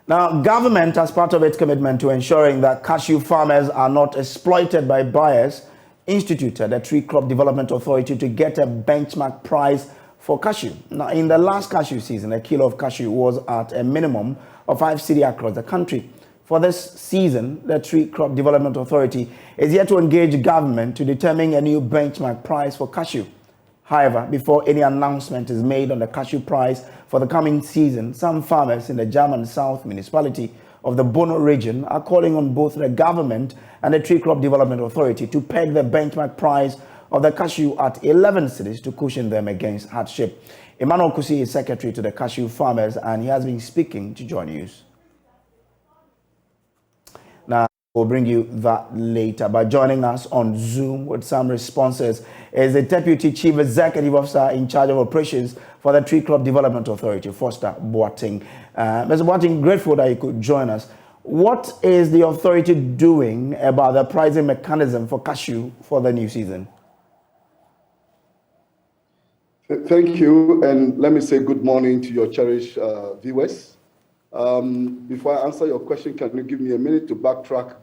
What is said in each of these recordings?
Now, government, as part of its commitment to ensuring that cashew farmers are not exploited by buyers, instituted a Tree Crop Development Authority to get a benchmark price for cashew. Now, in the last cashew season, a kilo of cashew was at a minimum of 5 cedi across the country. For this season, the Tree Crop Development Authority is yet to engage government to determine a new benchmark price for cashew. However, before any announcement is made on the cashew price for the coming season, some farmers in the German South municipality of the Bono region are calling on both the government and the Tree Crop Development Authority to peg the benchmark price of the cashew at 11 cedis to cushion them against hardship. Emmanuel Kusi is secretary to the cashew farmers, and he has been speaking to Joy News. We'll bring you that later. But joining us on Zoom with some responses is the Deputy Chief Executive Officer in charge of operations for the Tree Crop Development Authority, Foster Boateng. Mr. Boateng, grateful that you could join us. What is the authority doing about the pricing mechanism for cashew for the new season? Thank you, and let me say good morning to your cherished viewers. Before I answer your question, can you give me a minute to backtrack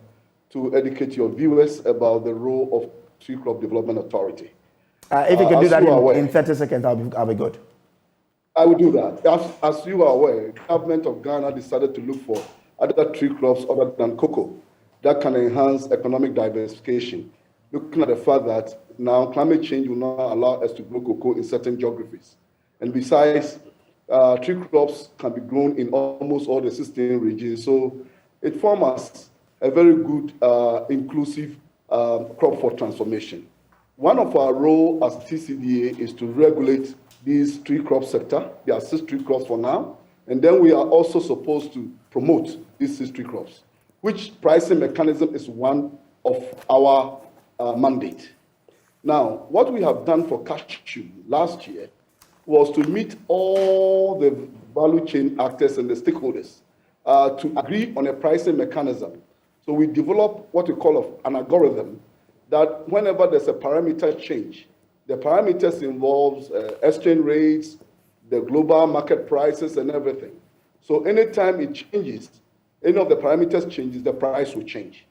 to educate your viewers about the role of Tree Crop Development Authority? If you can do that in 30 seconds, I'll be good. I will do that. As you are aware, the government of Ghana decided to look for other tree crops other than cocoa that can enhance economic diversification, looking at the fact that now climate change will not allow us to grow cocoa in certain geographies. And besides, tree crops can be grown in almost all the 16 regions. So it forms a very good, inclusive crop for transformation. One of our roles as TCDA is to regulate these tree crop sector. There are 6 tree crops for now. And then we are also supposed to promote these 6 tree crops, which pricing mechanism is one of our mandate. Now, what we have done for cashew last year was to meet all the value chain actors and the stakeholders to agree on a pricing mechanism. So we developed what we call an algorithm that whenever there's a parameter change, the parameters involves exchange rates, the global market prices and everything. So anytime it changes, any of the parameters changes, the price will change.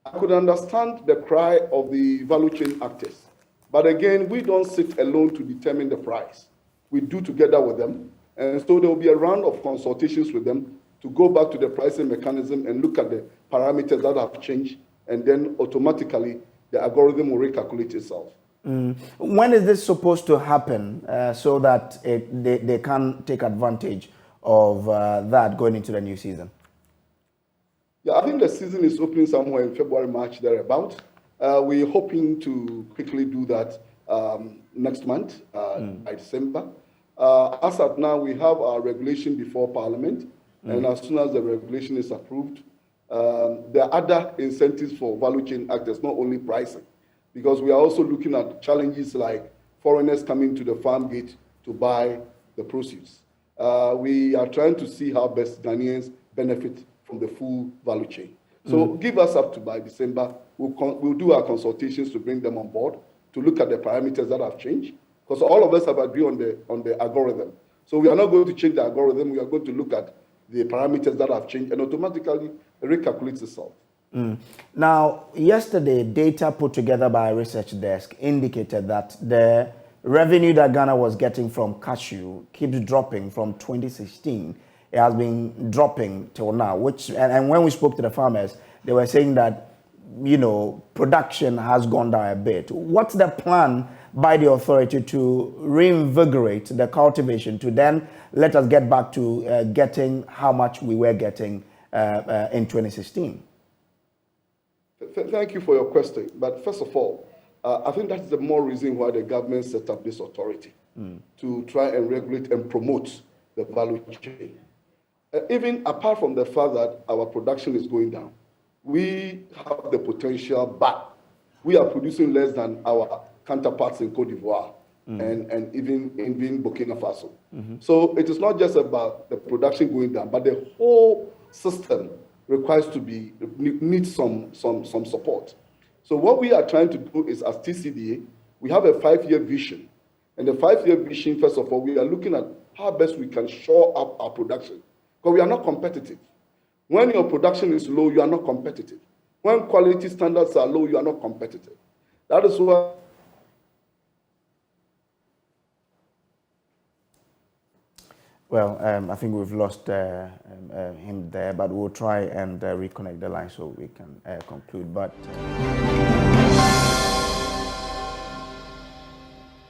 I could understand the cry of the value chain actors, but again, we don't sit alone to determine the price. We do together with them, and so there will be a round of consultations with them to go back to the pricing mechanism and look at the parameters that have changed, and then automatically the algorithm will recalculate itself. When is this supposed to happen so that they can take advantage of that going into the new season? Yeah, I think the season is opening somewhere in February, March, thereabout. We're hoping to quickly do that next month, by December. As of now, we have our regulation before Parliament, and as soon as the regulation is approved, there are other incentives for value chain actors, not only pricing, because we are also looking at challenges like foreigners coming to the farm gate to buy the produce. We are trying to see how best Ghanaians benefit from the full value chain. So give us up to by December. We'll do our consultations to bring them on board to look at the parameters that have changed, because all of us have agreed on the algorithm. So we are not going to change the algorithm. We are going to look at the parameters that have changed and automatically recalculates itself. Now, yesterday, data put together by a research desk indicated that the revenue that Ghana was getting from cashew keeps dropping from 2016. It has been dropping till now, and when we spoke to the farmers, they were saying that, production has gone down a bit. What's the plan by the authority to reinvigorate the cultivation to then let us get back to getting how much we were getting in 2016? Thank you for your question. But first of all, I think that's the more reason why the government set up this authority, to try and regulate and promote the value chain. Even apart from the fact that our production is going down, we have the potential, but we are producing less than our counterparts in Cote d'Ivoire and even in Burkina Faso. So it is not just about the production going down, but the whole system requires needs some support. So what we are trying to do is, as TCDA, we have a 5-year vision. And the 5-year vision, first of all, we are looking at how best we can shore up our production, because we are not competitive. When your production is low, you are not competitive. When quality standards are low, you are not competitive. That is why. Well, I think we've lost him there, but we'll try and reconnect the line so we can conclude. But